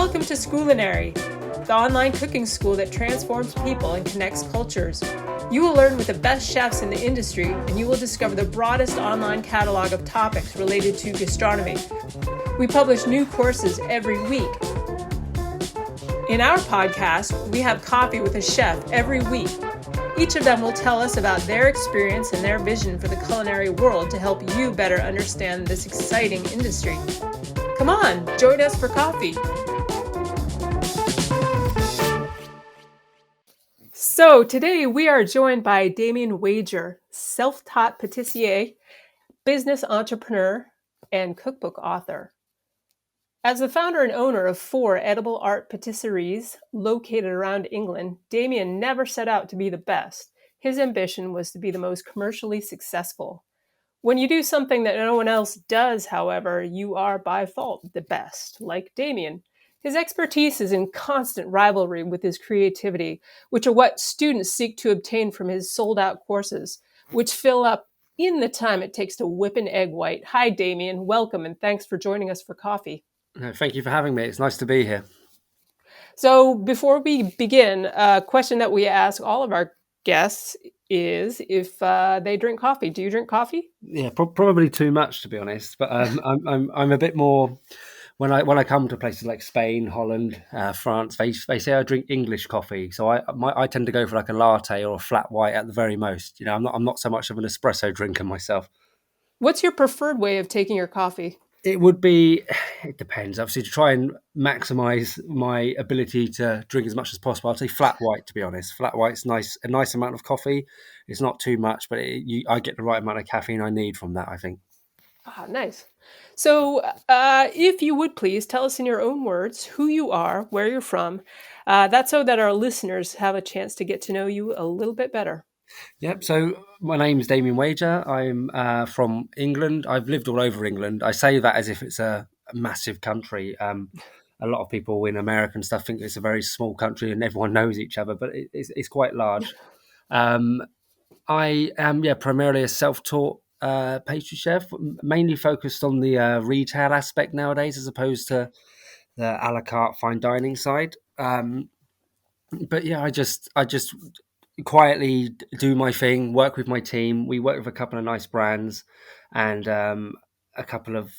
Welcome to Scoolinary, the online cooking school that transforms people and connects cultures. You will learn with the best chefs in the industry, and you will discover the broadest online catalog of topics related to gastronomy. We publish new courses every week. In our podcast, we have coffee with a chef every week. Each of them will tell us about their experience and their vision for the culinary world to help you better understand this exciting industry. Come on, join us for coffee. So today we are joined by Damien Wager, self-taught pâtissier, business entrepreneur, and cookbook author. As the founder and owner of 4 edible art patisseries located around England, Damien never set out to be the best. His ambition was to be the most commercially successful. When you do something that no one else does, however, you are by default the best, like Damien. His expertise is in constant rivalry with his creativity, which are what students seek to obtain from his sold-out courses, which fill up in the time it takes to whip an egg white. Hi, Damien. Welcome, and thanks for joining us for coffee. No, thank you for having me. It's nice to be here. So before we begin, a question that we ask all of our guests is if they drink coffee. Do you drink coffee? Yeah, probably too much, to be honest. But I'm a bit more when I come to places like Spain, Holland, France. They say I drink English coffee, so I tend to go for like a latte or a flat white at the very most. You know, I'm not so much of an espresso drinker myself. What's your preferred way of taking your coffee? It would be, it depends. Obviously, to try and maximise my ability to drink as much as possible, I'd say flat white, to be honest. Flat white's nice, a nice amount of coffee. It's not too much, but I get the right amount of caffeine I need from that, I think. Ah, nice. So if you would please tell us in your own words who you are, where you're from. That's so that our listeners have a chance to get to know you a little bit better. Yep. So my name's Damien Wager. I'm from England. I've lived all over England. I say that as if it's a massive country. A lot of people in America and stuff think it's a very small country and everyone knows each other, but it's quite large. Um, I am, primarily a self-taught pastry chef, mainly focused on the retail aspect nowadays, as opposed to the a la carte fine dining side. But yeah, I just quietly do my thing, work with my team. We work with a couple of nice brands and a couple of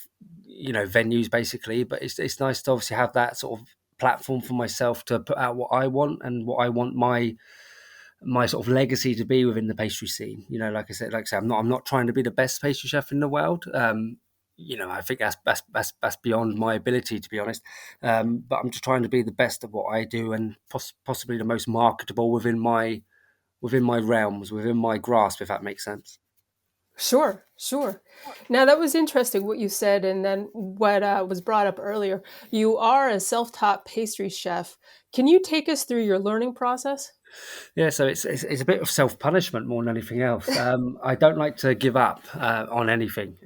venues basically. But it's nice to obviously have that sort of platform for myself to put out what I want and what I want my sort of legacy to be within the pastry scene. You know, like I said, I'm not trying to be the best pastry chef in the world. I think that's beyond my ability, to be honest. But I'm just trying to be the best at what I do and possibly the most marketable within my realms, within my grasp, if that makes sense. Sure, sure. Now that was interesting what you said, and then what was brought up earlier. You are a self-taught pastry chef. Can you take us through your learning process? Yeah, so it's a bit of self punishment more than anything else. I don't like to give up on anything.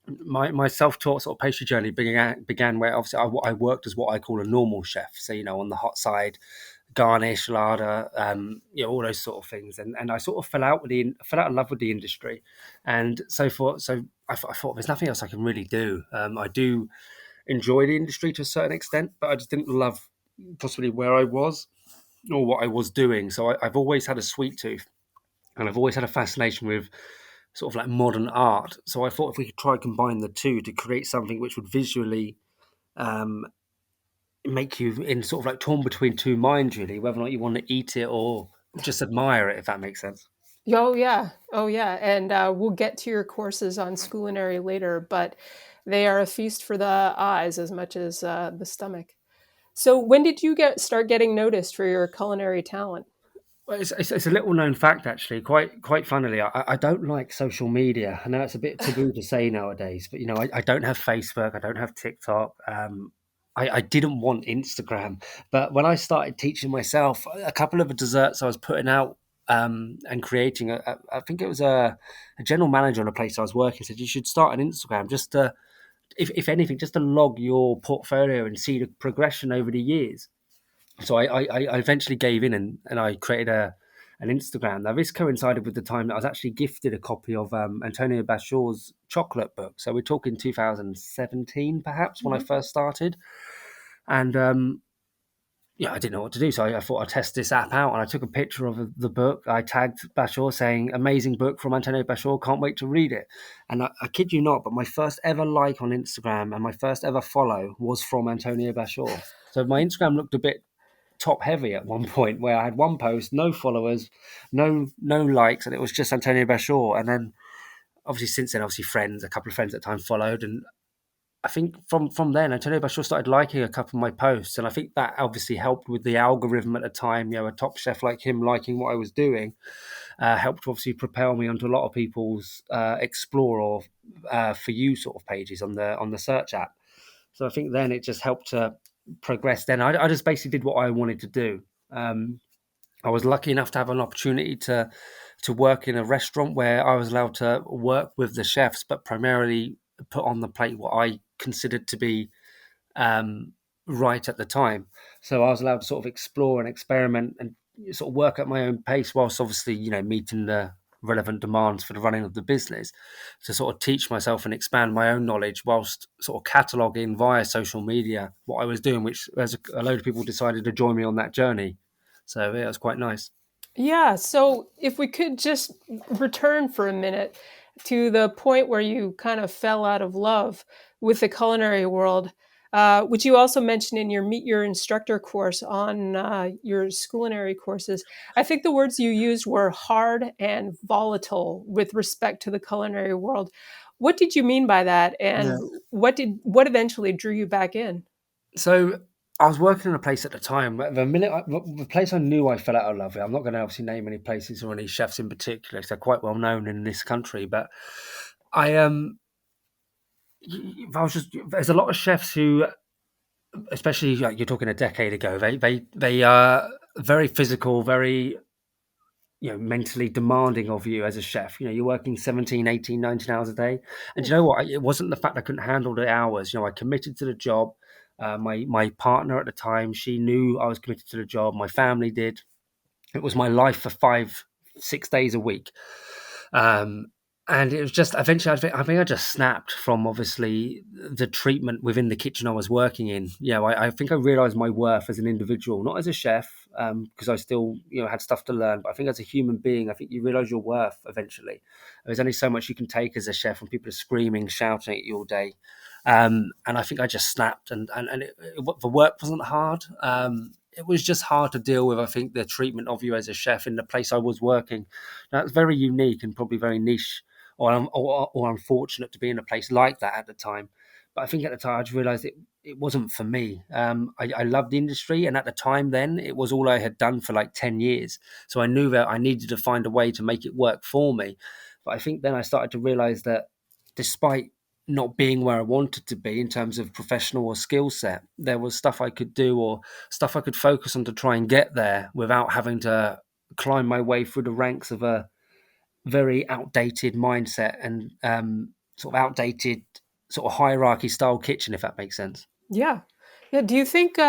My self taught sort of pastry journey began where obviously I worked as what I call a normal chef. So on the hot side, garnish, larder, all those sort of things. And I sort of fell out in love with the industry, and I thought there's nothing else I can really do. I do enjoy the industry to a certain extent, but I just didn't love possibly where I was or what I was doing. So I've always had a sweet tooth, and I've always had a fascination with sort of like modern art. So I thought if we could try and combine the two to create something which would visually um, make you in sort of like torn between two minds, really, whether or not you want to eat it or just admire it, if that makes sense. Oh yeah, oh yeah, and we'll get to your courses on Scoolinary later, but they are a feast for the eyes as much as the stomach. So when did you start getting noticed for your culinary talent? Well, it's a little known fact, actually. Quite funnily, I don't like social media. I know it's a bit taboo to say nowadays, but I don't have Facebook, I don't have TikTok. I didn't want Instagram, but when I started teaching myself, a couple of the desserts I was putting out and creating, I think it was a general manager on a place I was working said you should start an Instagram just to, if anything, just to log your portfolio and see the progression over the years. So I eventually gave in and I created an Instagram. Now this coincided with the time that I was actually gifted a copy of Antonio Bashaw's chocolate book. So we're talking 2017 perhaps when I first started. And yeah, I didn't know what to do, so I thought I'd test this app out, and I took a picture of the book. I tagged Bashor saying, "Amazing book from Antonio Bashor, can't wait to read it." And I kid you not, but my first ever like on Instagram and my first ever follow was from Antonio Bashor. So my Instagram looked a bit top heavy at one point, where I had one post, no followers, no likes, and it was just Antonio Bashor. And then obviously since then, obviously friends, a couple of friends at the time followed, and I think from then, Antonio Bashir started liking a couple of my posts, and I think that obviously helped with the algorithm at the time. You know, a top chef like him liking what I was doing helped to obviously propel me onto a lot of people's explore or for you sort of pages on the search app. So I think then it just helped to progress. Then I just basically did what I wanted to do. Um, I was lucky enough to have an opportunity to work in a restaurant where I was allowed to work with the chefs, but primarily put on the plate what I considered to be um, right at the time. So I was allowed to sort of explore and experiment and sort of work at my own pace, whilst obviously meeting the relevant demands for the running of the business, to sort of teach myself and expand my own knowledge whilst sort of cataloging via social media what I was doing, which as a load of people decided to join me on that journey. So yeah, it was quite nice. Yeah. So if we could just return for a minute to the point where you kind of fell out of love with the culinary world, which you also mentioned in your Meet Your Instructor course on your Scoolinary courses. I think the words you used were hard and volatile with respect to the culinary world. What did you mean by that, and what eventually drew you back in? So I was working in a place at the time. The place I knew I fell out of love with. I'm not going to obviously name any places or any chefs in particular, because they're quite well known in this country. But I I was just there's a lot of chefs who, especially like you're talking a decade ago, they are very physical, very mentally demanding of you as a chef. You're working 17, 18, 19 hours a day, and you know what, it wasn't the fact I couldn't handle the hours. I committed to the job. My partner at the time, she knew I was committed to the job. My family did. It was my life for 5 6 days a week. um and it was just eventually, I think I just snapped from obviously the treatment within the kitchen I was working in. I think I realized my worth as an individual, not as a chef, because I still had stuff to learn. But I think as a human being, I think you realize your worth eventually. There's only so much you can take as a chef when people are screaming, shouting at you all day. And I think I just snapped, the work wasn't hard. It was just hard to deal with. I think the treatment of you as a chef in the place I was working. Now, it's very unique and probably very niche, or unfortunate to be in a place like that at the time. But I think at the time I just realised it wasn't for me. I loved the industry, and at the time then it was all I had done for like 10 years. So I knew that I needed to find a way to make it work for me. But I think then I started to realise that despite not being where I wanted to be in terms of professional or skill set, there was stuff I could do or stuff I could focus on to try and get there without having to climb my way through the ranks of a very outdated mindset and sort of outdated sort of hierarchy style kitchen, if that makes sense. Yeah. Yeah. Do you think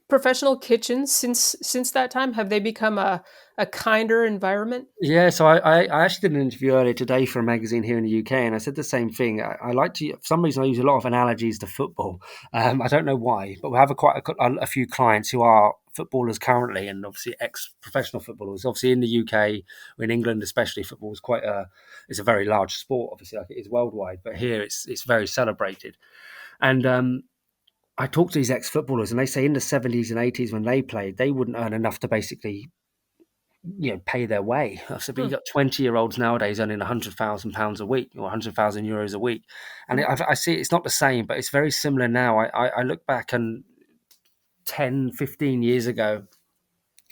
professional kitchens since that time have they become a kinder environment? Yeah, so I actually did an interview earlier today for a magazine here in the UK, and I said the same thing. I like to, for some reason, I use a lot of analogies to football. I don't know why, but we have a few clients who are footballers currently, and obviously ex-professional footballers. Obviously, in the UK, or in England especially, football is it's a very large sport. Obviously, like it is worldwide, but here it's very celebrated. And I talk to these ex-footballers, and they say in the 70s and 80s when they played, they wouldn't earn enough to basically pay their way. I said, but you Hmm. got 20-year-olds nowadays earning £100,000 a week or €100,000 a week, and Hmm. I see it's not the same, but it's very similar now. I look back and 10, 15 years ago.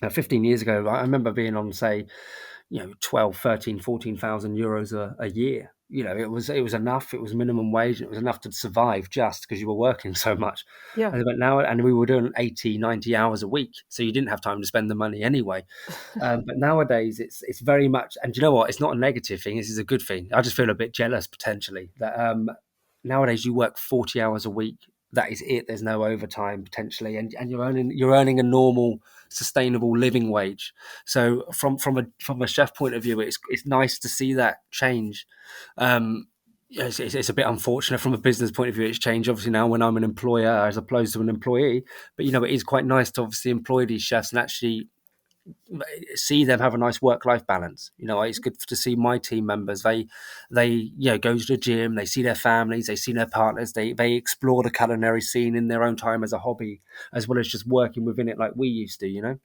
15 years ago, I remember being on, say, 12, 13, 14,000 euros a year. It was enough. It was minimum wage, and it was enough to survive just because you were working so much. Yeah. And we were doing 80, 90 hours a week, so you didn't have time to spend the money anyway. But nowadays, it's very much, and you know what? It's not a negative thing. This is a good thing. I just feel a bit jealous potentially that nowadays you work 40 hours a week. That is it. There's no overtime potentially, and you're earning a normal, sustainable living wage. So from a chef point of view, it's nice to see that change. Um, Yeah, it's a bit unfortunate from a business point of view. It's changed obviously now when I'm an employer as opposed to an employee. But it is quite nice to obviously employ these chefs and actually see them have a nice work life balance. It's good to see my team members. They go to the gym, they see their families, they see their partners, they explore the culinary scene in their own time as a hobby, as well as just working within it like we used to.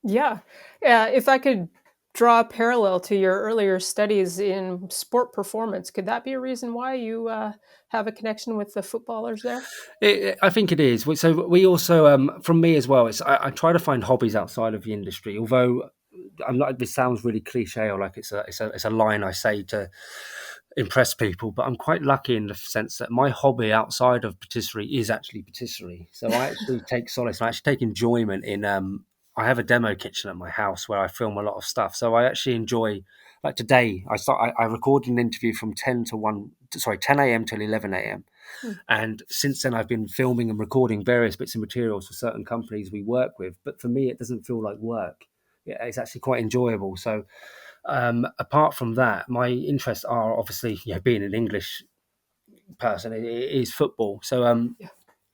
Yeah. Yeah. If I could draw a parallel to your earlier studies in sport performance, could that be a reason why you have a connection with the footballers there? I think it is. So we also, from me as well, I try to find hobbies outside of the industry. Although I'm not, this sounds really cliche or like it's a line I say to impress people, but I'm quite lucky in the sense that my hobby outside of patisserie is actually patisserie. So I actually take solace and I actually take enjoyment in. I have a demo kitchen at my house where I film a lot of stuff. So I actually enjoy. Like today, I recorded an interview from 10 a.m. till 11 a.m. Hmm. And since then, I've been filming and recording various bits of materials for certain companies we work with. But for me, it doesn't feel like work. Yeah, it's actually quite enjoyable. So, apart from that, my interests are obviously, being an English person, it is football. So, Yeah.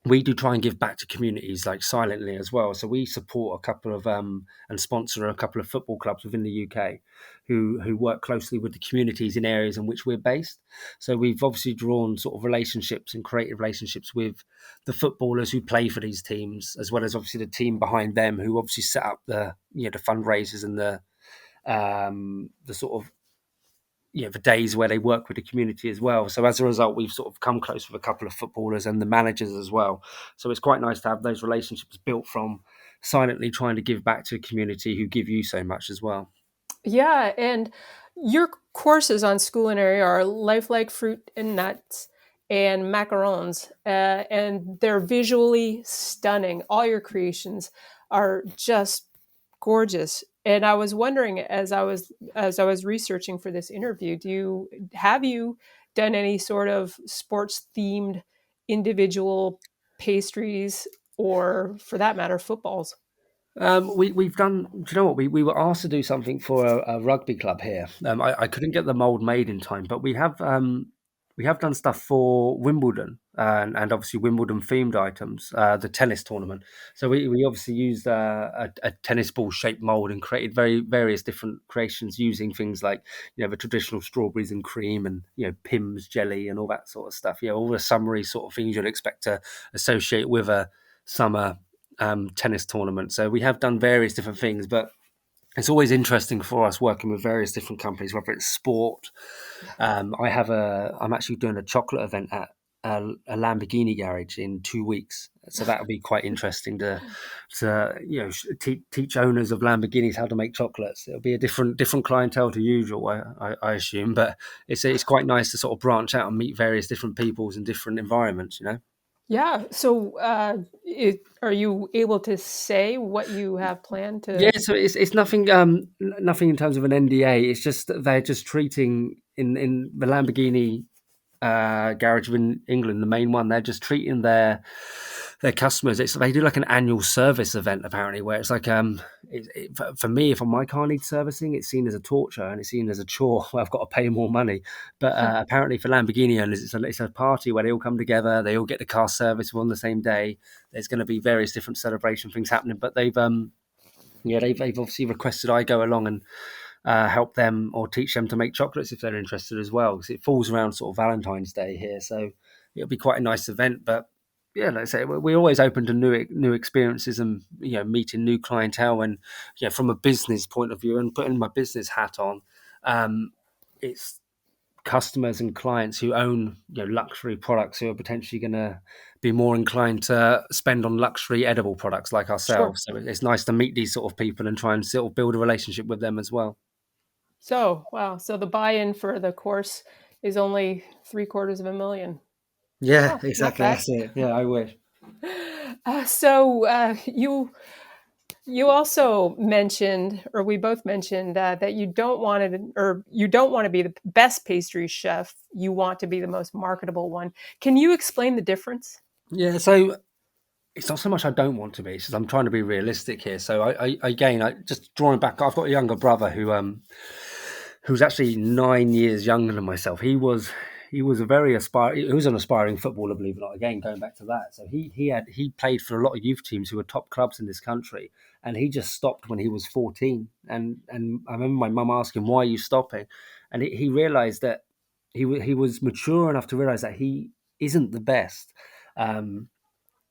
we do try and give back to communities like silently as well. So we support a couple of and sponsor a couple of football clubs within the UK who work closely with the communities in areas in which we're based. So we've obviously drawn sort of relationships and creative relationships with the footballers who play for these teams, as well as obviously the team behind them who obviously set up the fundraisers and the sort of the days where they work with the community as well. So as a result, we've sort of come close with a couple of footballers and the managers as well. So it's quite nice to have those relationships built from silently trying to give back to a community who give you so much as well. Yeah, and your courses on Scoolinary are lifelike fruit and nuts and macarons, and they're visually stunning. All your creations are just gorgeous. And I was wondering, as I was researching for this interview, have you done any sort of sports themed individual pastries, or for that matter, footballs? We've done. Do you know what? We were asked to do something for a rugby club here. I couldn't get the mold made in time, but we have done stuff for Wimbledon and obviously Wimbledon themed items, the tennis tournament. So we obviously used a tennis ball shaped mold and created various different creations using things like the traditional strawberries and cream and Pimm's jelly and all that sort of stuff. All the summery sort of things you'd expect to associate with a summer tennis tournament. So we have done various different things, but it's always interesting for us working with various different companies, whether it's sport. Yeah. I'm actually doing a chocolate event at a Lamborghini garage in 2 weeks. So that'll be quite interesting to teach owners of Lamborghinis how to make chocolates. It'll be a different clientele to usual, I assume, but it's quite nice to sort of branch out and meet various different peoples in different environments. Yeah. So, are you able to say what you have planned Yeah, to? so it's nothing nothing in terms of an NDA. It's just that they're just treating in the Lamborghini garage in England, the main one. They're just treating their customers. They do like an annual service event apparently, where it's like for me, if my car needs servicing, it's seen as a torture and it's seen as a chore where I've got to pay more money. But apparently for Lamborghini owners, it's a party where they all come together. They all get the car serviced on the same day. There's going to be various different celebration things happening, but they've obviously requested I go along and help them or teach them to make chocolates if they're interested as well. Because it falls around sort of Valentine's Day here, so it'll be quite a nice event. But yeah, like I say, we're always open to new experiences and meeting new clientele. And from a business point of view and putting my business hat on, it's customers and clients who own luxury products who are potentially going to be more inclined to spend on luxury edible products like Sure. ourselves. So it's nice to meet these sort of people and try and sort of build a relationship with them as well. So, wow. So the buy-in for the course is only 3/4 of a million. Yeah, Oh, not exactly. bad. That's it. Yeah, I wish. So you also mentioned, or we both mentioned, that you don't want to be the best pastry chef. You want to be the most marketable one. Can you explain the difference? Yeah, so it's not so much I don't want to be; it's just I'm trying to be realistic here. So I just drawing back. I've got a younger brother who's actually 9 years younger than myself. he was a very he was an aspiring footballer, believe it or not. Again, going back to that, so he played for a lot of youth teams who were top clubs in this country, and he just stopped when he was 14. And I remember my mum asking, "Why are you stopping?" And he realised that he was mature enough to realise that he isn't the best. Um,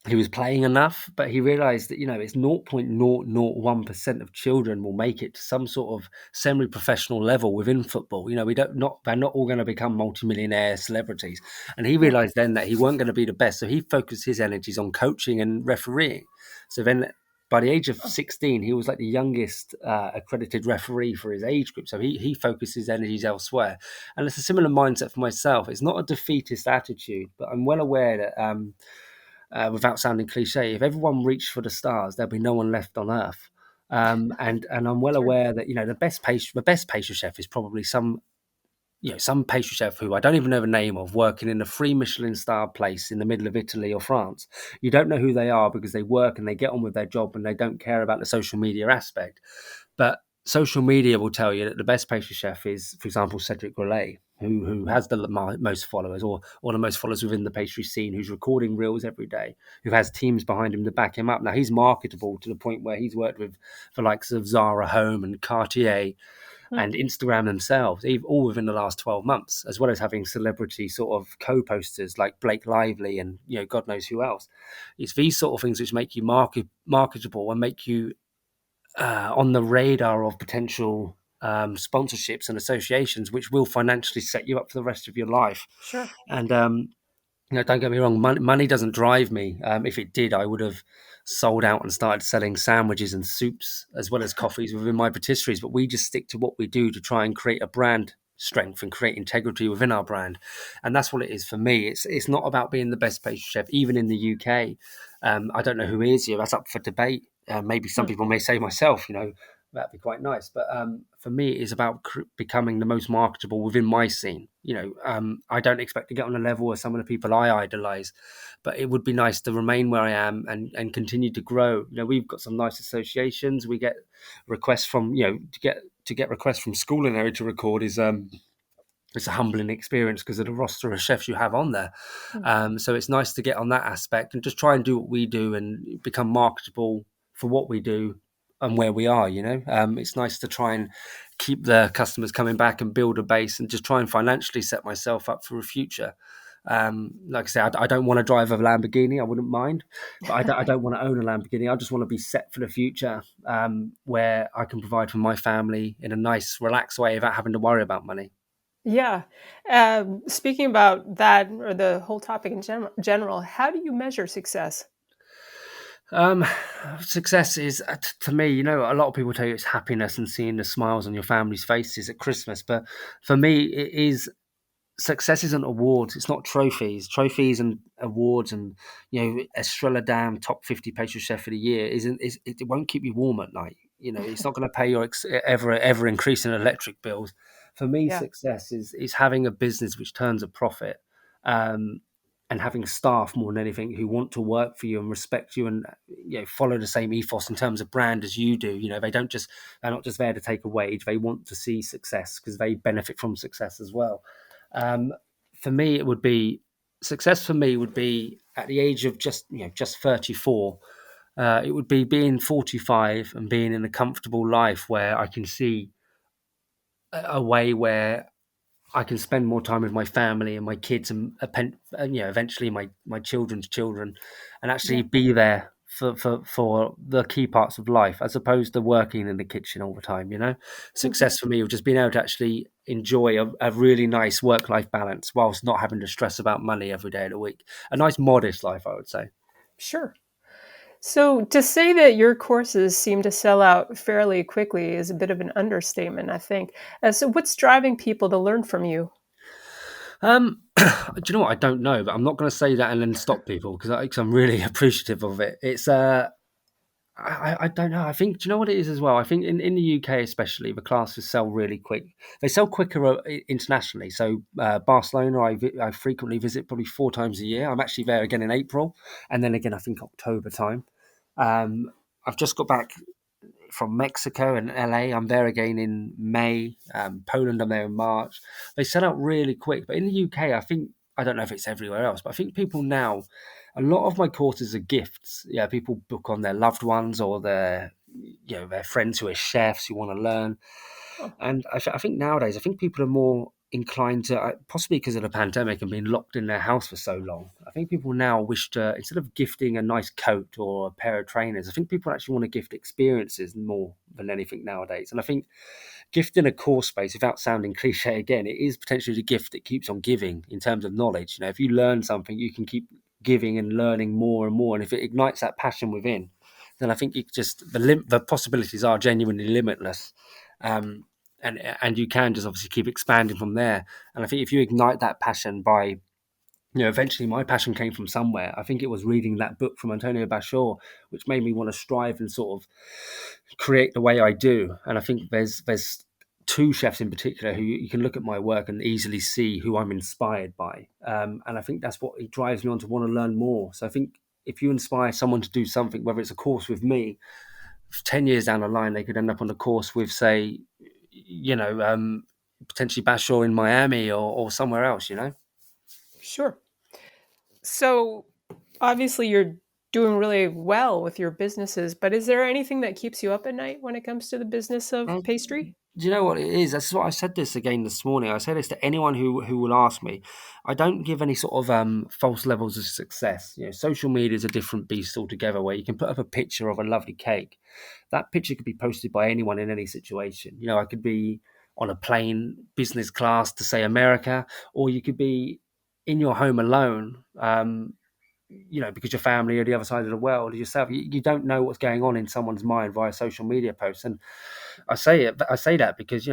he was playing enough, but he realized that, it's 0.001% of children will make it to some sort of semi-professional level within football. We don't not they're not all going to become multimillionaire celebrities. And he Yeah. realized then that he weren't going to be the best, so he focused his energies on coaching and refereeing. So then, by the age of Oh, 16, he was like the youngest accredited referee for his age group. So he focused his energies elsewhere. And it's a similar mindset for myself. It's not a defeatist attitude, but I'm well aware that. Without sounding cliche, if everyone reached for the stars, there'd be no one left on Earth. And I'm well true. aware that the best pastry chef is probably some pastry chef who I don't even know the name of, working in a free Michelin star place in the middle of Italy or France. You don't know who they are because they work and they get on with their job and they don't care about the social media aspect. But social media will tell you that the best pastry chef is, for example, Cedric Grolet, who Mm. has the most followers, or the most followers within the pastry scene, who's recording reels every day, who has teams behind him to back him up. Now he's marketable to the point where he's worked with the likes of Zara Home and Cartier Mm. and Instagram themselves, all within the last 12 months, as well as having celebrity sort of co-posters like Blake Lively and God knows who else. It's these sort of things which make you marketable and make you on the radar of potential sponsorships and associations, which will financially set you up for the rest of your life. Sure. And don't get me wrong, money doesn't drive me. If it did, I would have sold out and started selling sandwiches and soups as well as coffees within my patisseries. But we just stick to what we do to try and create a brand strength and create integrity within our brand. And that's what it is for me. It's not about being the best pastry chef, even in the UK. I don't know who is here. That's up for debate. Maybe some Mm. people may say myself, that'd be quite nice. But for me, it is about becoming the most marketable within my scene. I don't expect to get on the level of some of the people I idolize, but it would be nice to remain where I am and continue to grow. We've got some nice associations. We get requests from to get requests from Scoolinary to record is it's a humbling experience because of the roster of chefs you have on there. Mm. So it's nice to get on that aspect and just try and do what we do and become marketable for what we do and where we are. It's nice to try and keep the customers coming back and build a base and just try and financially set myself up for a future. Like I say, I don't want to drive a Lamborghini. I wouldn't mind, but I don't want to own a Lamborghini. I just want to be set for the future, where I can provide for my family in a nice, relaxed way without having to worry about money. Yeah. Speaking about that or the whole topic in general, how do you measure success? Um, Success is, to me, a lot of people tell you it's happiness and seeing the smiles on your family's faces at Christmas. But for me, it is success isn't awards. It's not trophies. Trophies and awards and Estrella Damm top 50 pastry chef of the year it won't keep you warm at night. It's not going to pay your ever increasing electric bills. For me, Yeah. success is having a business which turns a profit, um, and having staff more than anything who want to work for you and respect you and follow the same ethos in terms of brand as you do. They're not just there to take a wage. They want to see success because they benefit from success as well. Um, for me, it would be success. For me, would be at the age of just 34. It would be being 45 and being in a comfortable life where I can see a way where I can spend more time with my family and my kids and eventually my children's children, and actually Yeah. be there for the key parts of life as opposed to working in the kitchen all the time. Mhm. Success for me was just being able to actually enjoy a really nice work-life balance whilst not having to stress about money every day of the week. A nice modest life, I would say. Sure. So to say that your courses seem to sell out fairly quickly is a bit of an understatement, I think. So what's driving people to learn from you? Do you know what? I don't know, but I'm not going to say that and then stop people because I'm really appreciative of it. It's I don't know. I think, do you know what it is as well? I think in the UK especially, the classes sell really quick. They sell quicker internationally. So Barcelona, I frequently visit probably 4 times a year. I'm actually there again in April, and then again I think October time. I've just got back from Mexico and LA. I'm there again in May. Poland, I'm there in March. They sell out really quick. But in the UK, I think, I don't know if it's everywhere else, but I think people now, a lot of my courses are gifts. Yeah, people book on their loved ones or their friends who are chefs who want to learn. Oh, And I think nowadays, I think people are more inclined to, possibly because of the pandemic and being locked in their house for so long. I think people now wish to, instead of gifting a nice coat or a pair of trainers, I think people actually want to gift experiences more than anything nowadays. And I think gifting a course space, without sounding cliche again, it is potentially the gift that keeps on giving in terms of knowledge. If you learn something, you can keep giving and learning more and more. And if it ignites that passion within, then I think the possibilities are genuinely limitless. Um, and you can just obviously keep expanding from there. And I think if you ignite that passion by, eventually my passion came from somewhere. I think it was reading that book from Antonio Bashor, which made me want to strive and sort of create the way I do. And I think there's two chefs in particular who you can look at my work and easily see who I'm inspired by. And I think that's what it drives me on to want to learn more. So I think if you inspire someone to do something, whether it's a course with me, 10 years down the line, they could end up on the course with, say, potentially Bashor in Miami or somewhere else. sure. So obviously you're doing really well with your businesses, but is there anything that keeps you up at night when it comes to the business of Uh, pastry? do you know what it is? That's what I said this again this morning. I say this to anyone who will ask me. I don't give any sort of false levels of success. Social media is a different beast altogether, where you can put up a picture of a lovely cake. That picture could be posted by anyone in any situation. I could be on a plane, business class to, say, America, or you could be in your home alone. Because your family are the other side of the world yourself. You don't know what's going on in someone's mind via social media posts. And I say that because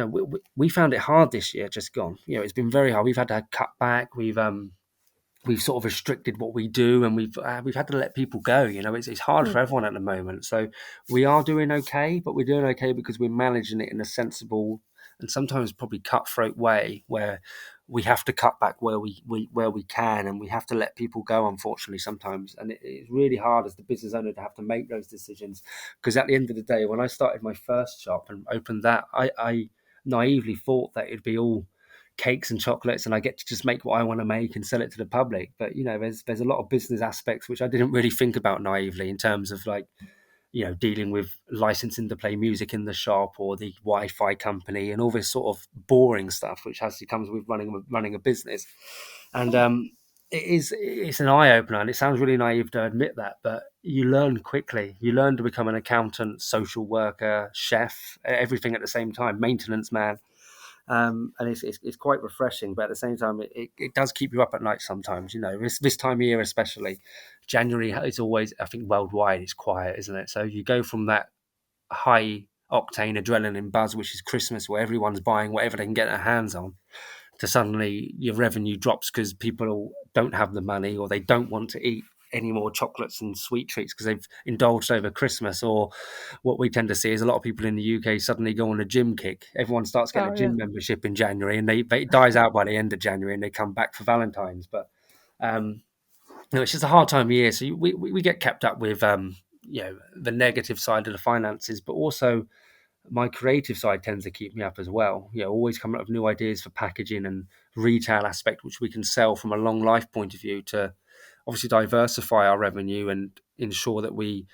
we found it hard this year, just gone. It's been very hard. We've had to cut back. We've sort of restricted what we do, and we've had to let people go. It's hard Hmm. for everyone at the moment. So we are doing okay, but we're doing okay because we're managing it in a sensible and sometimes probably cutthroat way, where we have to cut back where we can, and we have to let people go, unfortunately, sometimes. And it's really hard as the business owner to have to make those decisions, because at the end of the day, when I started my first shop and opened that, I naively thought that it'd be all cakes and chocolates and I get to just make what I want to make and sell it to the public. But there's a lot of business aspects which I didn't really think about naively, in terms of, like, dealing with licensing to play music in the shop, or the Wi-Fi company, and all this sort of boring stuff which actually comes with running a business. And Oh, it's an eye opener, and it sounds really naive to admit that, but you learn quickly. You learn to become an accountant, social worker, chef, everything at the same time, maintenance man. And it's quite refreshing, but at the same time, it does keep you up at night sometimes. This time of year, especially January, is always, I think, worldwide, it's quiet, isn't it? So you go from that high octane adrenaline buzz, which is Christmas, where everyone's buying whatever they can get their hands on, to suddenly your revenue drops because people don't have the money, or they don't want to eat any more chocolates and sweet treats because they've indulged over Christmas. Or what we tend to see is a lot of people in the UK suddenly go on a gym kick. Everyone starts getting oh a yeah. gym membership in January, and it dies out by the end of January, and they come back for Valentine's. But um, it's just a hard time of year, so we get kept up with the negative side of the finances, but also my creative side tends to keep me up as well. Always coming up with new ideas for packaging and retail aspect, which we can sell from a long life point of view, to obviously diversify our revenue and ensure that we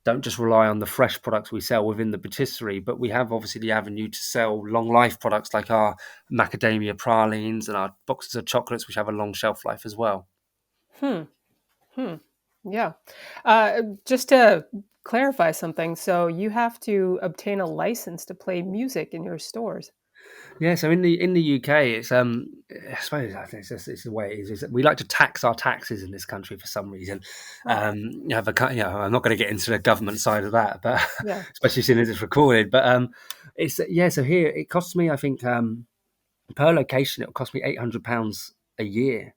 don't just rely on the fresh products we sell within the patisserie, but we have obviously the avenue to sell long life products like our macadamia pralines and our boxes of chocolates, which have a long shelf life as well. Hmm. Hmm. Yeah. Just to clarify something, so you have to obtain a license to play music in your stores. Yeah, so in the UK, it's I suppose I think it's the way it is. We like to tax our taxes in this country for some reason. Oh, I'm not going to get into the government side of that, but yeah. especially seeing as it's recorded. But it's yeah. So here it costs me, I think, per location, it'll cost me £800 a year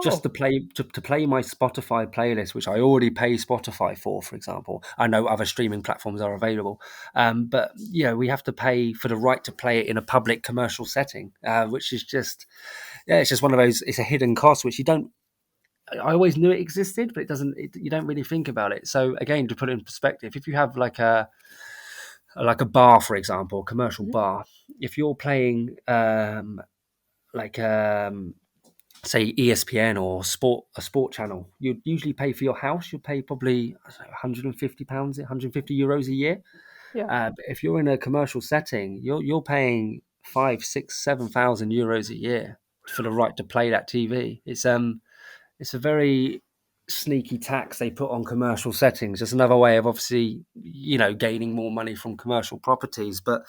just Oh, to play my Spotify playlist, which I already pay Spotify for example. I know other streaming platforms are available, but we have to pay for the right to play it in a public commercial setting, which is just, yeah, it's just one of those. It's a hidden cost which you don't. I always knew it existed, but it doesn't. You don't really think about it. So again, to put it in perspective, if you have like like a bar, for example, a commercial Mhm. bar. If you're playing like say ESPN or a sport channel, you'd usually pay for your house. You'd pay probably £150, €150 a year. Yeah. But if you're in a commercial setting, you're paying 5, 6, 7,000 euros a year for the right to play that TV. It's a very sneaky tax they put on commercial settings. It's another way of obviously, gaining more money from commercial properties. But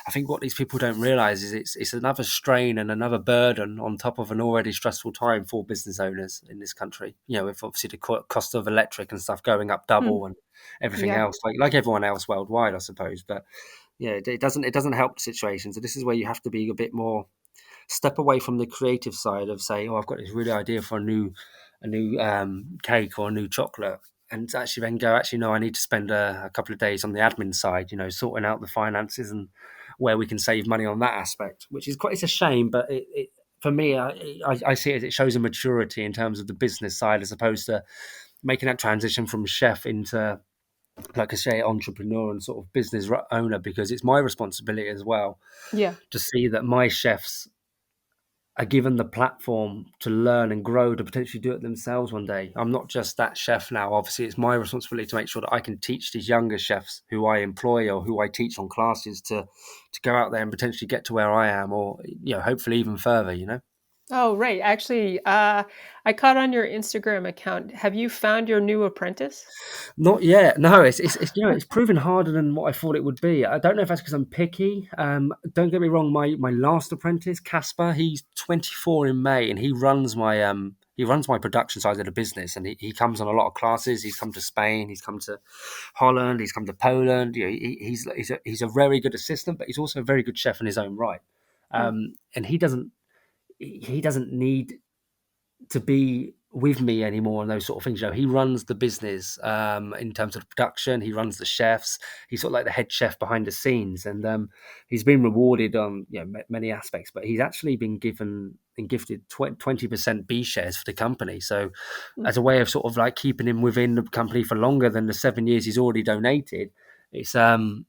I think what these people don't realize is it's another strain and another burden on top of an already stressful time for business owners in this country. With obviously the cost of electric and stuff going up Hmm. double and everything Yeah. else, like everyone else worldwide, I suppose. But yeah, it doesn't help the situation. So this is where you have to be a bit more step away from the creative side of saying, "Oh, I've got this really idea for a new cake or a new chocolate," and to actually then go, "Actually, no, I need to spend a couple of days on the admin side, sorting out the finances and where we can save money on that aspect." Which is quite it's a shame, but it for me, I see it as it shows a maturity in terms of the business side as opposed to making that transition from chef into, like I say, entrepreneur and sort of business owner, because it's my responsibility as well Yeah. to see that my chefs are given the platform to learn and grow to potentially do it themselves one day. I'm not just that chef now. Obviously, it's my responsibility to make sure that I can teach these younger chefs who I employ or who I teach on classes to go out there and potentially get to where I am, or hopefully even further. Oh, right. Actually, I caught on your Instagram account. Have you found your new apprentice? Not yet. No, it's proven harder than what I thought it would be. I don't know if that's because I'm picky. Don't get me wrong. My last apprentice, Casper, he's 24 in May, and he runs my production side of the business, and he comes on a lot of classes. He's come to Spain, he's come to Holland, he's come to Poland. He's a very good assistant, but he's also a very good chef in his own right. Hmm. And he doesn't need to be with me anymore and those sort of things. He runs the business in terms of production. He runs the chefs. He's sort of like the head chef behind the scenes, and he's been rewarded on many aspects. But he's actually been given and gifted 20% B shares for the company. So Hmm. as a way of sort of like keeping him within the company for longer than the 7 years he's already donated, it's um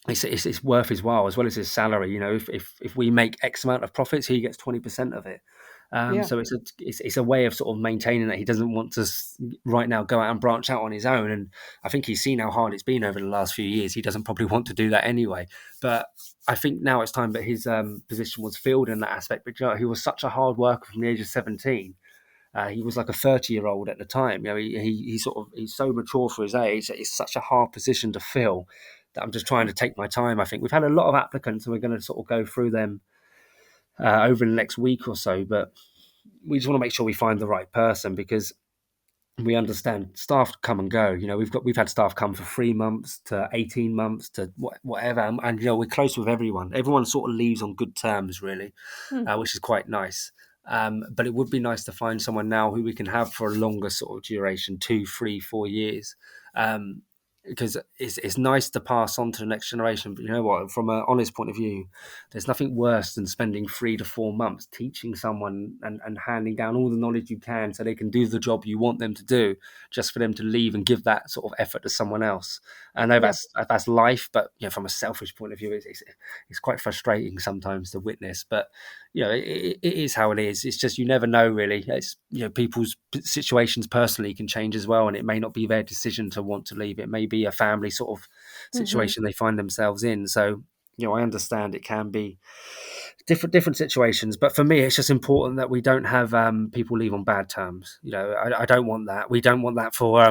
it's worth his while as well as his salary. If we make X amount of profits, he gets 20% of it. Yeah. So it's a way of sort of maintaining that he doesn't want to right now go out and branch out on his own. And I think he's seen how hard it's been over the last few years. He doesn't probably want to do that anyway. But I think now it's time that his position was filled in that aspect. But he was such a hard worker from the age of 17. He was like a 30-year-old at the time. He's so mature for his age. It's such a hard position to fill that I'm just trying to take my time. I think we've had a lot of applicants, and we're going to sort of go through them over the next week or so. But we just want to make sure we find the right person, because we understand staff come and go. We've had staff come for 3 months to 18 months to whatever, and we're close with everyone. Everyone sort of leaves on good terms, really, Hmm. which is quite nice. But it would be nice to find someone now who we can have for a longer sort of duration, 2, 3, 4 years. Because it's nice to pass on to the next generation. But you know what? From an honest point of view, there's nothing worse than spending 3 to 4 months teaching someone and handing down all the knowledge you can so they can do the job you want them to do, just for them to leave and give that sort of effort to someone else. I know Yeah. that's life, but from a selfish point of view, it's quite frustrating sometimes to witness. But it is how it is. It's just you never know, really. It's people's situations personally can change as well, and it may not be their decision to want to leave. It may be a family sort of Hmm. situation they find themselves in. So I understand it can be different situations, but for me, it's just important that we don't have people leave on bad terms. I don't want that. We don't want that for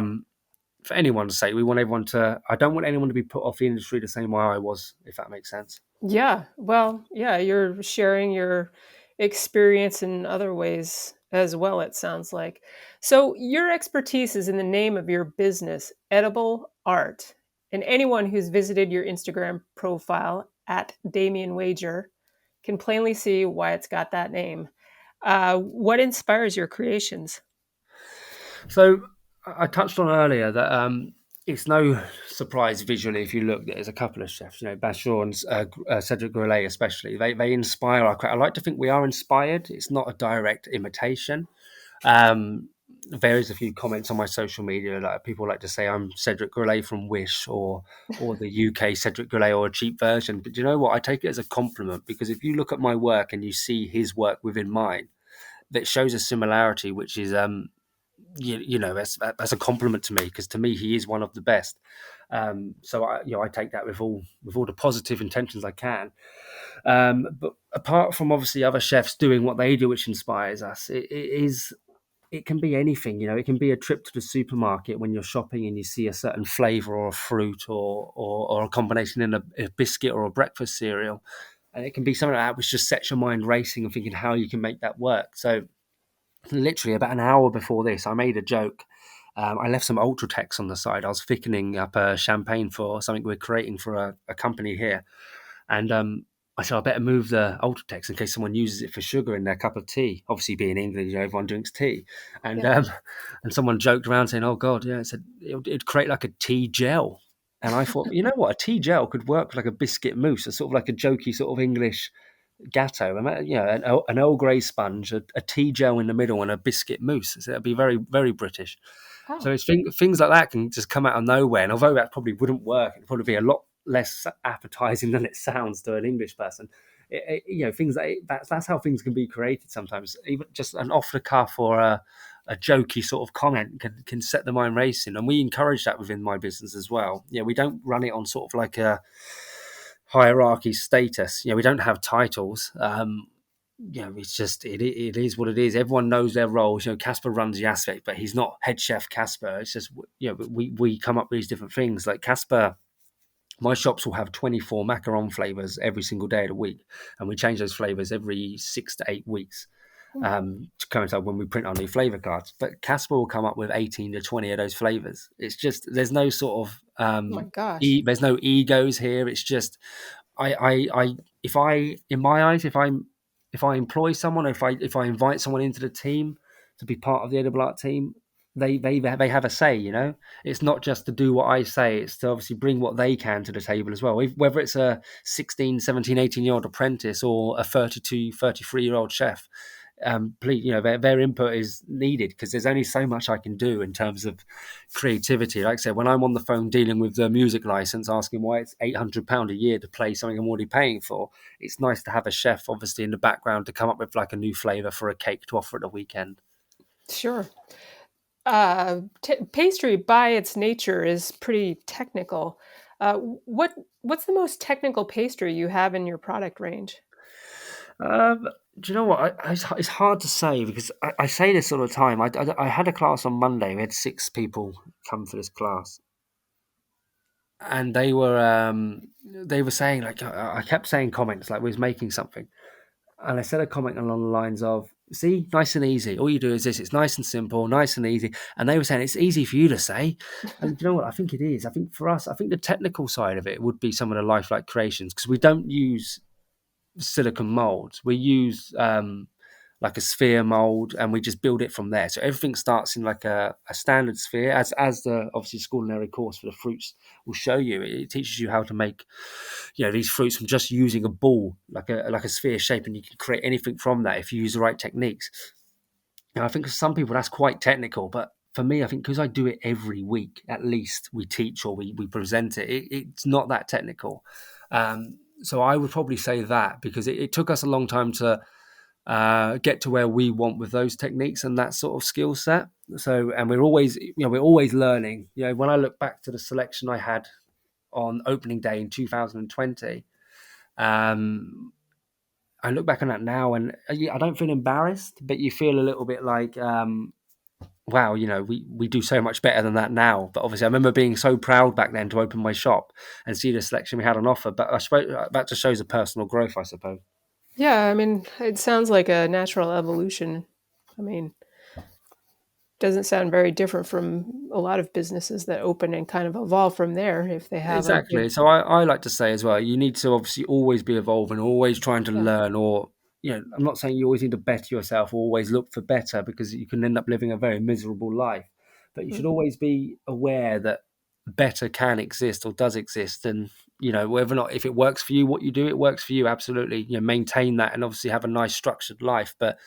anyone's sake. We want everyone to. I don't want anyone to be put off the industry the same way I was, if that makes sense. Yeah. Well, yeah, you're sharing your experience in other ways as well, it sounds like. So, your expertise is in the name of your business, Edible Art. And anyone who's visited your Instagram profile at Damien Wager can plainly see why it's got that name. What inspires your creations? So I touched on earlier that it's no surprise visually if you look. There's a couple of chefs, Bashir and Cedric Goulet especially. They inspire our. I like to think we are inspired. It's not a direct imitation. Um, varies a few comments on my social media. Like people like to say I'm Cedric Goulet from Wish, or the UK Cedric Goulet, or a cheap version. But do you know what? I take it as a compliment, because if you look at my work and you see his work within mine, that shows a similarity, which is that's a compliment to me, because to me he is one of the best. So I take that with all the positive intentions I can. But apart from obviously other chefs doing what they do, which inspires us, it can be anything. It can be a trip to the supermarket when you're shopping and you see a certain flavor or a fruit, or a combination in a biscuit or a breakfast cereal. And it can be something like that which just sets your mind racing and thinking how you can make that work. So literally about an hour before this, I made a joke. I left some Ultratex on the side. I was thickening up a champagne for something we're creating for a company here. And I said, I better move the Ultratex in case someone uses it for sugar in their cup of tea. Obviously, being England, everyone drinks tea. And Yeah. and someone joked around saying, "Oh God, yeah," it said it'd create like a tea gel. And I thought, you know what, a tea gel could work like a biscuit mousse, a sort of like a jokey sort of English gatto. An Earl Grey sponge, a tea gel in the middle, and a biscuit mousse. So it'd be very, very British. So Oh, it's things like that can just come out of nowhere. And although that probably wouldn't work, it'd probably be a lot less appetizing than it sounds to an English person. Things like that's how things can be created sometimes. Even just an off the cuff or a jokey sort of comment can set the mind racing, and we encourage that within my business as well. We don't run it on sort of like a hierarchy status. We don't have titles. It's just it is what it is. Everyone knows their roles. Casper runs the aspect, but he's not head chef Casper. It's just we come up with these different things. Like Casper, my shops will have 24 macaron flavors every single day of the week, and we change those flavors every 6 to 8 weeks oh to coincide when we print our new flavor cards. But Casper will come up with 18 to 20 of those flavors. It's just there's no sort of my gosh. there's no egos here. It's just if I in my eyes if I employ someone, or if I invite someone into the team to be part of the edible art team, they have a say. It's not just to do what I say, it's to obviously bring what they can to the table as well. Whether it's a 16, 17, 18-year-old apprentice or a 32, 33-year-old chef, please, their input is needed, because there's only so much I can do in terms of creativity. Like I said, when I'm on the phone dealing with the music license, asking why it's £800 a year to play something I'm already paying for, it's nice to have a chef obviously in the background to come up with like a new flavor for a cake to offer at the weekend. Sure. Pastry by its nature is pretty technical. What's the most technical pastry you have in your product range? Do you know what? It's hard to say, because I say this all the time. I had a class on Monday. We had 6 people come for this class, and they were saying, like, I kept saying comments like we was making something, and I said a comment along the lines of, "See, nice and easy. All you do is this. It's nice and simple, nice and easy." And they were saying it's easy for you to say, and you know what? I think it is. I think for us, I think the technical side of it would be some of the lifelike creations, because we don't use silicon molds. We use like a sphere mold, and we just build it from there. So everything starts in like a standard sphere, as the obviously Scoolinary course for the fruits will show you. It teaches you how to make these fruits from just using a ball, like a sphere shape, and you can create anything from that if you use the right techniques. Now, I think for some people that's quite technical, but for me, I think because I do it every week, at least we teach or we present it's not that technical. So I would probably say that, because it took us a long time to get to where we want with those techniques and that sort of skill set. So, and we're always learning. When I look back to the selection I had on opening day in 2020, um, I look back on that now, and I don't feel embarrassed, but you feel a little bit like, wow, we do so much better than that now. But obviously, I remember being so proud back then to open my shop and see the selection we had on offer. But I suppose that just shows a personal growth, I suppose. Yeah, I mean, it sounds like a natural evolution. I mean, doesn't sound very different from a lot of businesses that open and kind of evolve from there if they have a good, Exactly. So I like to say as well, you need to obviously always be evolving, always trying to yeah. learn, or I'm not saying you always need to better yourself, or always look for better, because you can end up living a very miserable life. But you Mm. should always be aware that better can exist or does exist, and whether or not, if it works for you, what you do, it works for you. Absolutely, maintain that and obviously have a nice structured life. But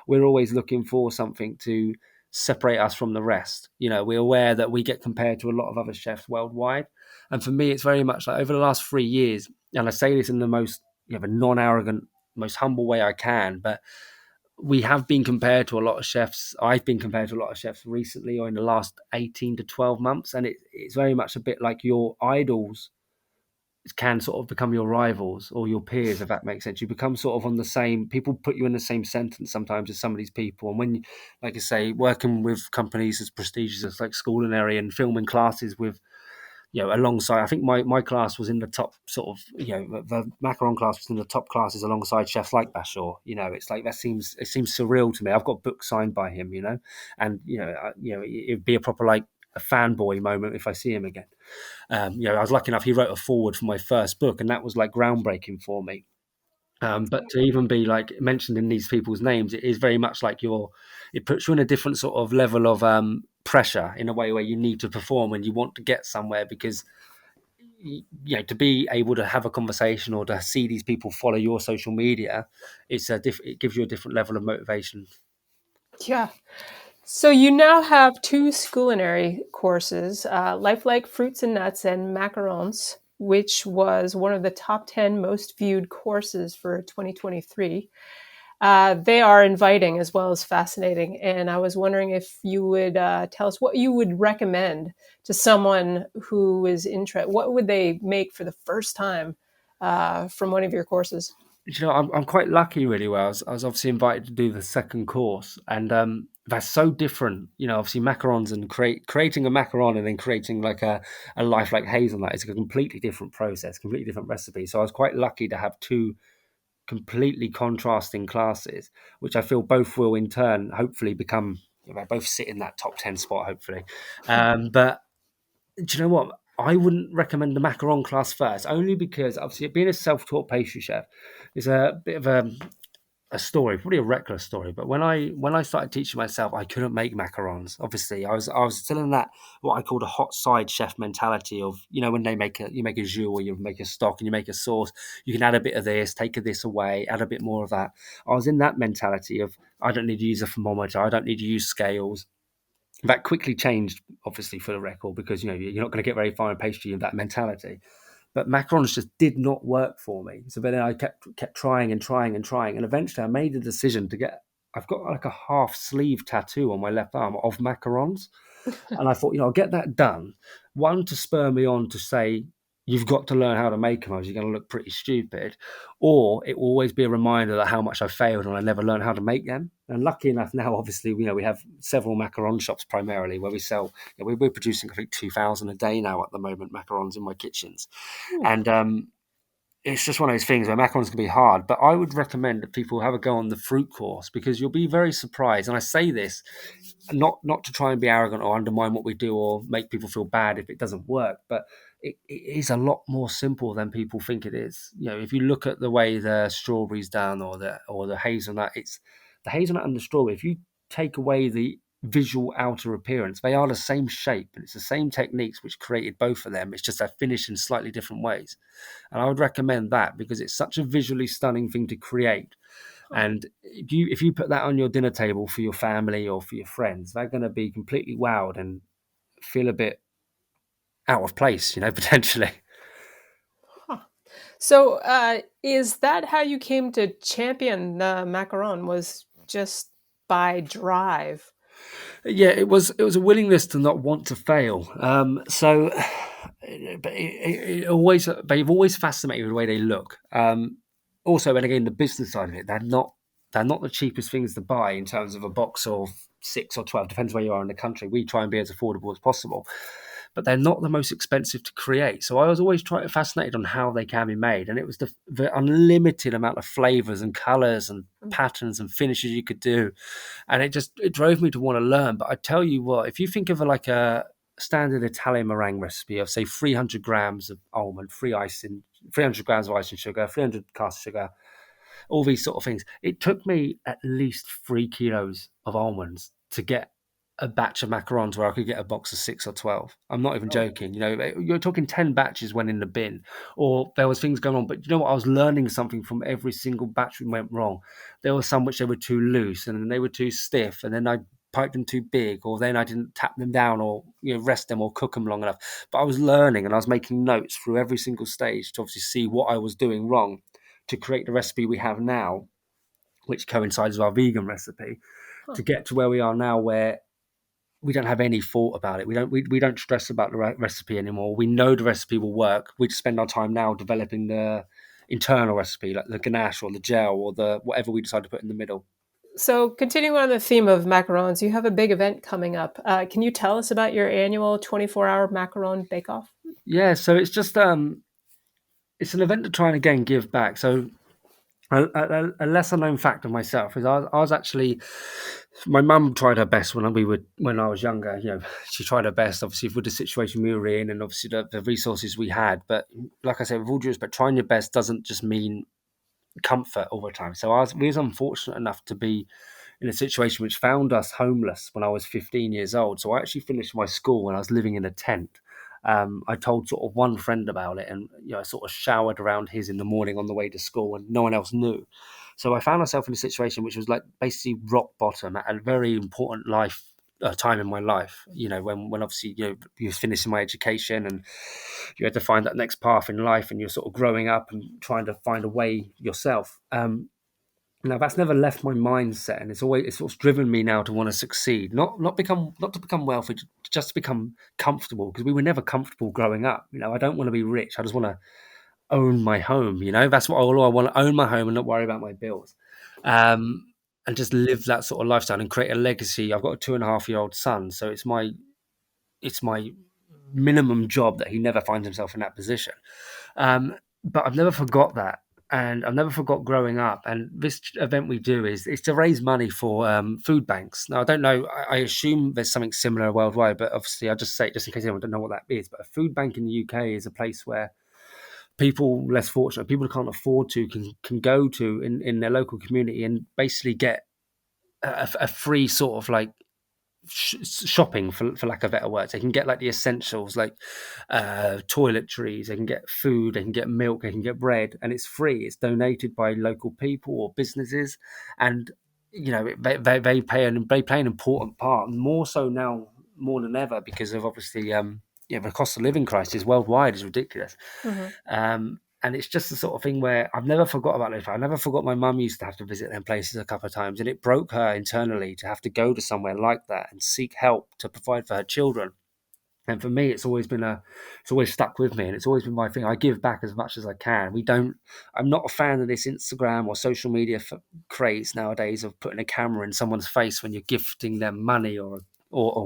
we're always looking for something to separate us from the rest. We're aware that we get compared to a lot of other chefs worldwide. And for me, it's very much like over the last 3 years, and I say this in the most the non-arrogant, most humble way I can, but we have been compared to a lot of chefs. I've been compared to a lot of chefs recently or in the last 18 to 12 months. And it's very much a bit like your idols can sort of become your rivals or your peers, if that makes sense. You become sort of on the same, people put you in the same sentence sometimes as some of these people. And when, like I say, working with companies as prestigious as like Scoolinary and filming classes with, alongside, I think my class was in the top sort of, the macaron class was in the top classes alongside chefs like Bashor. It's like it seems surreal to me. I've got books signed by him, and it'd be a proper like a fanboy moment if I see him again. I was lucky enough; he wrote a foreword for my first book, and that was like groundbreaking for me. But to even be like mentioned in these people's names, it is very much like it puts you in a different sort of level of pressure in a way where you need to perform and you want to get somewhere because to be able to have a conversation or to see these people follow your social media, it gives you a different level of motivation. Yeah. So you now have two Scoolinary courses, Lifelike Fruits and Nuts and Macarons, which was one of the top 10 most viewed courses for 2023. They are inviting as well as fascinating. And I was wondering if you would tell us what you would recommend to someone who is interested. What would they make for the first time from one of your courses? I'm quite lucky, really. Well, I was obviously invited to do the second course, and that's so different. Obviously macarons and creating a macaron and then creating like a life like hazelnut is a completely different process, completely different recipe. So I was quite lucky to have two completely contrasting classes, which I feel both will in turn hopefully become. Both sit in that top 10 spot, hopefully. But do you know what? I wouldn't recommend the macaron class first, only because obviously being a self-taught pastry chef is a bit of a story, probably a reckless story. But when I started teaching myself, I couldn't make macarons. Obviously, I was still in that what I called a hot side chef mentality of when you make a jus or you make a stock and you make a sauce, you can add a bit of this, take this away, add a bit more of that. I was in that mentality of I don't need to use a thermometer, I don't need to use scales. That quickly changed, obviously, for the record, because you're not going to get very far in pastry in that mentality. But macarons just did not work for me. So then I kept trying and trying and trying, and eventually I made a decision to get. I've got like a half sleeve tattoo on my left arm of macarons, and I thought, I'll get that done. One, to spur me on to say, you've got to learn how to make them, or you're going to look pretty stupid. Or it will always be a reminder that how much I failed and I never learned how to make them. And lucky enough now, obviously, we have several macaron shops primarily where we sell. We're producing, I think, 2,000 a day now at the moment, macarons in my kitchens. And it's just one of those things where macarons can be hard, but I would recommend that people have a go on the fruit course because you'll be very surprised. And I say this not to try and be arrogant or undermine what we do or make people feel bad if it doesn't work, but it is a lot more simple than people think it is. If you look at the way the strawberry's done or the hazelnut, it's the hazelnut and the strawberry. If you take away the visual outer appearance, they are the same shape and it's the same techniques which created both of them. It's just they're finished in slightly different ways. And I would recommend that because it's such a visually stunning thing to create. And if you put that on your dinner table for your family or for your friends, they're going to be completely wowed and feel a bit out of place, potentially. Huh. So, is that how you came to champion the macaron? Was just by drive? Yeah, it was a willingness to not want to fail. But they've always fascinated with the way they look. Also, and again, the business side of it, they're not the cheapest things to buy in terms of a box of 6 or 12, depends where you are in the country. We try and be as affordable as possible, but they're not the most expensive to create. So I was always fascinated on how they can be made, and it was the unlimited amount of flavors and colors and patterns and finishes you could do, and it drove me to want to learn. But I tell you what, if you think of like a standard Italian meringue recipe of say 300 grams of almond, 300 grams of icing sugar, 300 caster sugar, all these sort of things. It took me at least 3 kilos of almonds to get a batch of macarons where I could get a box of 6 or 12. I'm not even Oh, joking. You're talking 10 batches went in the bin, or there was things going on. But you know what? I was learning something from every single batch that went wrong. There were some which they were too loose and then they were too stiff. And then I piped them too big, or then I didn't tap them down, or rest them or cook them long enough. But I was learning, and I was making notes through every single stage to obviously see what I was doing wrong to create the recipe we have now, which coincides with our vegan recipe, Huh. to get to where we are now, where we don't have any thought about it. We don't stress about the recipe anymore. We know the recipe will work. We just spend our time now developing the internal recipe, like the ganache or the gel or the whatever we decide to put in the middle. So, continuing on the theme of macarons, you have a big event coming up. Can you tell us about your annual 24-hour macaron bake-off? Yeah, so it's just it's an event to try and again give back. So a lesser known fact of myself is I was actually, my mum tried her best when I was younger. She tried her best, obviously, with the situation we were in and obviously the resources we had. But like I said, with all due respect, trying your best doesn't just mean comfort all the time. So we was unfortunate enough to be in a situation which found us homeless when I was 15 years old. So I actually finished my school when I was living in a tent. I told sort of one friend about it, and I sort of showered around his in the morning on the way to school, and no one else knew. So I found myself in a situation which was like basically rock bottom at a very important time in my life. When obviously you was finishing my education, and you had to find that next path in life, and you're sort of growing up and trying to find a way yourself. Now that's never left my mindset, and it's sort of driven me now to want to succeed, not to become wealthy, just to become comfortable, because we were never comfortable growing up. I don't want to be rich. I just want to own my home. That's what all I want, to own my home and not worry about my bills, um, and just live that sort of lifestyle and create a legacy. I've got a 2.5-year-old son, so it's my minimum job that he never finds himself in that position. But I've never forgot that. And I've never forgot growing up. And this event we do is to raise money for food banks. Now, I don't know. I assume there's something similar worldwide, but obviously I'll just say it just in case anyone don't know what that is. But a food bank in the UK is a place where people less fortunate, people who can't afford to, can go to in their local community and basically get a free sort of like shopping, for lack of better words. They can get like the essentials, like toiletries. They can get food. They can get milk. They can get bread, and it's free. It's donated by local people or businesses, and they play an important part, more so now more than ever, because of obviously the cost of living crisis worldwide is ridiculous. Hmm. And it's just the sort of thing where I've never forgot about this. I never forgot my mum used to have to visit them places a couple of times, and it broke her internally to have to go to somewhere like that and seek help to provide for her children. And for me, it's always stuck with me, and it's always been my thing. I give back as much as I can. I'm not a fan of this Instagram or social media craze nowadays of putting a camera in someone's face when you're gifting them money or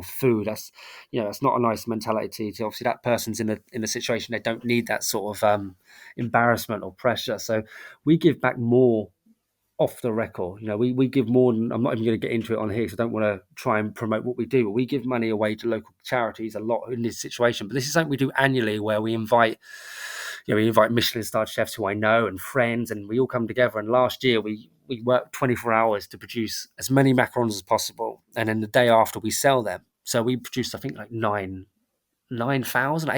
food. That's not a nice mentality. To obviously, that person's in a situation they don't need that sort of embarrassment or pressure. So we give back more off the record. We give more than, I'm not even going to get into it on here because I don't want to try and promote what we do, but we give money away to local charities a lot in this situation. But this is something we do annually, where we invite Michelin starred chefs who I know and friends, and we all come together. And last year we worked 24 hours to produce as many macarons as possible, and then the day after we sell them. So we produced, I think, like 8,000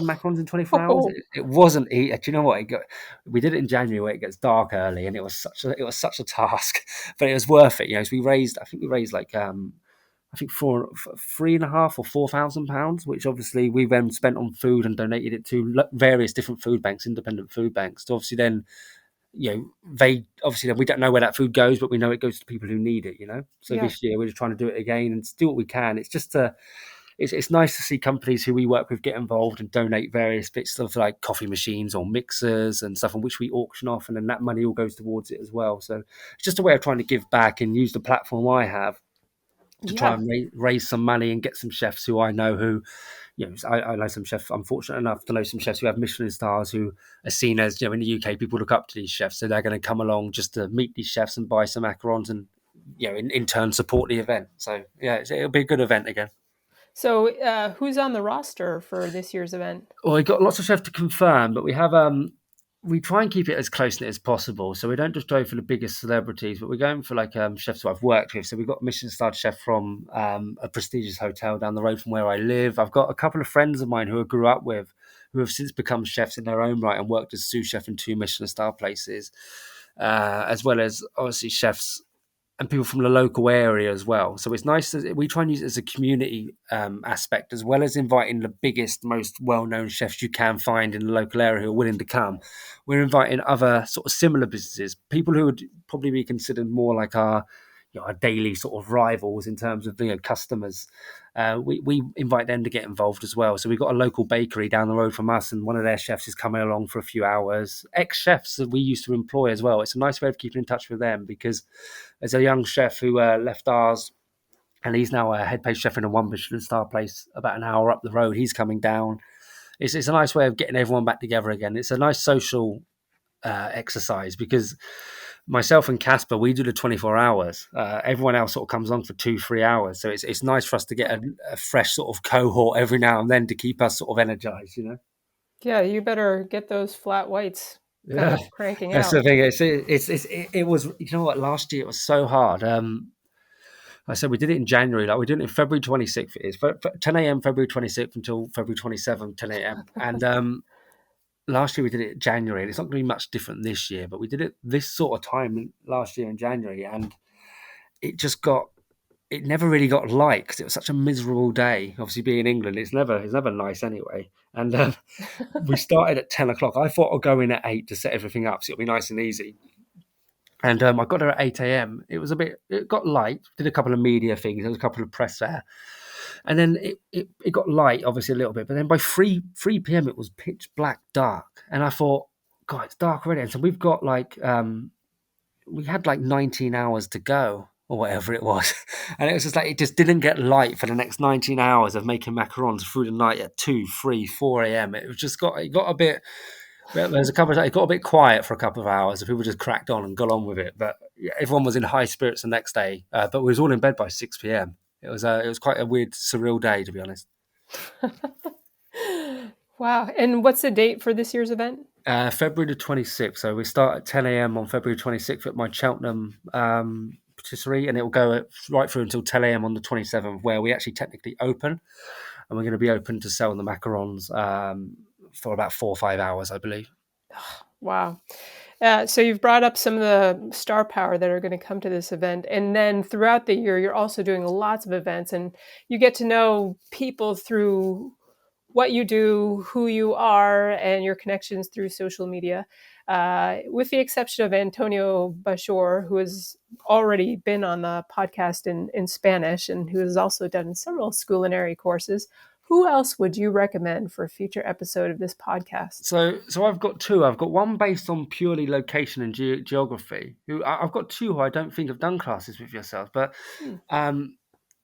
macarons in 24 hours. Oh, It wasn't. Do you know what? We did it in January where it gets dark early, and it was such a task, but it was worth it. So we raised like I think 3,500 or 4,000 pounds, which obviously we then spent on food and donated it to various different food banks, independent food banks. So obviously then they obviously then we don't know where that food goes, but we know it goes to people who need it. So yeah. this year we're just trying to do it again and do what we can. It's just it's nice to see companies who we work with get involved and donate various bits of like coffee machines or mixers and stuff, in which we auction off, and then that money all goes towards it as well. So it's just a way of trying to give back and use the platform I have to try Yeah. and raise some money and get some chefs who I know who, I know some chefs. I'm fortunate enough to know some chefs who have Michelin stars who are seen as, in the UK, people look up to these chefs. So they're going to come along just to meet these chefs and buy some macarons and, in turn support the event. So yeah, it'll be a good event again. So, who's on the roster for this year's event? Well, we've got lots of chefs to confirm, but we try and keep it as close knit as possible. So we don't just go for the biggest celebrities, but we're going for like chefs who I've worked with. So we've got a Michelin starred chef from a prestigious hotel down the road from where I live. I've got a couple of friends of mine who I grew up with, who have since become chefs in their own right and worked as sous chef in 2 Michelin star places, as well as obviously chefs and people from the local area as well. So it's nice that we try and use it as a community aspect, as well as inviting the biggest, most well-known chefs you can find in the local area who are willing to come. We're inviting other sort of similar businesses, people who would probably be considered more like our daily sort of rivals in terms of customers. We invite them to get involved as well. So we've got a local bakery down the road from us, and one of their chefs is coming along for a few hours. Ex-chefs that we used to employ as well. It's a nice way of keeping in touch with them, because there's a young chef who left ours, and he's now a head pastry chef in a one Michelin star place about an hour up the road. He's coming down. It's a nice way of getting everyone back together again. It's a nice social exercise, because myself and Casper, we do the 24 hours. Everyone else sort of comes on for 2-3 hours. So it's nice for us to get a fresh sort of cohort every now and then to keep us sort of energized, Yeah, you better get those flat whites kind Yeah, of cranking that's out. the thing. It was, last year it was so hard. I said we did it in January, like we did it in February 26th. It is for 10 a.m. February 26th until February 27th, 10 a.m. And last year we did it in January, and it's not going to be much different this year, but we did it this sort of time last year in January, and it never really got light because it was such a miserable day. Obviously, being in England, it's never nice anyway. And we started at 10 o'clock. I thought I'd go in at 8 to set everything up, so it'll be nice and easy. And I got there at 8 a.m. It got light, did a couple of media things, there was a couple of press there. And then it got light, obviously, a little bit. But then by 3 p.m., it was pitch black dark. And I thought, God, it's dark already. And so we've got we had 19 hours to go, or whatever it was. And it was just it just didn't get light for the next 19 hours of making macarons through the night at 2, 3, 4 a.m. It got a bit... It got a bit quiet for a couple of hours, and people just cracked on and got on with it. But everyone was in high spirits the next day. But we was all in bed by 6 p.m. It was quite a weird, surreal day, to be honest. Wow. And what's the date for this year's event? February the 26th. So we start at 10 a.m. on February 26th at my Cheltenham patisserie, and it will go right through until 10 a.m. on the 27th, where we actually technically open, and we're going to be open to sell the macarons for about 4 or 5 hours, I believe. Wow. So you've brought up some of the star power that are going to come to this event. And then throughout the year, you're also doing lots of events, and you get to know people through what you do, who you are, and your connections through social media. With the exception of Antonio Bashor, who has already been on the podcast in Spanish and who has also done several Scoolinary courses. Who else would you recommend for a future episode of this podcast? So I've got two. I've got one based on purely location and geography. I've got two who I don't think have done classes with yourself, but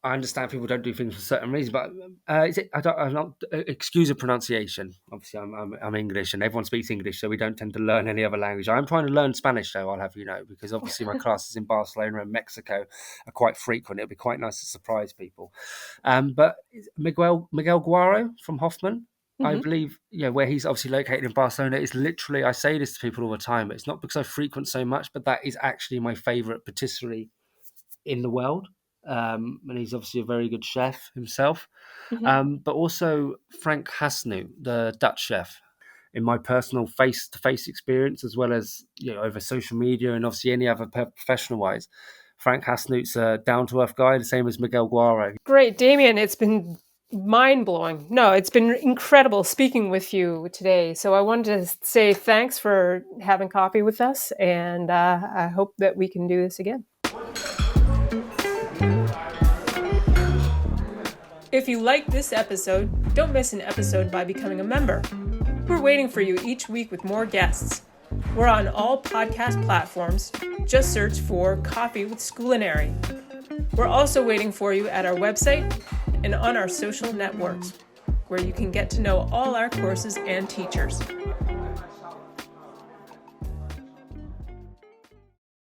I understand people don't do things for certain reasons. But I'm not excuse the pronunciation. Obviously, I'm English, and everyone speaks English, so we don't tend to learn any other language. I'm trying to learn Spanish, though. I'll have you know, because obviously my classes in Barcelona and Mexico are quite frequent. It'll be quite nice to surprise people. But Miguel Guaro from Hoffman, I believe, where he's obviously located in Barcelona, is literally, I say this to people all the time, but it's not because I frequent so much, but that is actually my favourite patisserie in the world. And he's obviously a very good chef himself. But also Frank Hasnut, the Dutch chef. In my personal face-to-face experience, as well as over social media and obviously any other professional-wise, Frank Hasnut's a down-to-earth guy, the same as Miguel Guaro. Great, Damien. It's been mind-blowing. No, it's been incredible speaking with you today. So I wanted to say thanks for having coffee with us, and I hope that we can do this again. If you like this episode, don't miss an episode by becoming a member. We're waiting for you each week with more guests. We're on all podcast platforms. Just search for Coffee with Scoolinary. We're also waiting for you at our website and on our social networks, where you can get to know all our courses and teachers.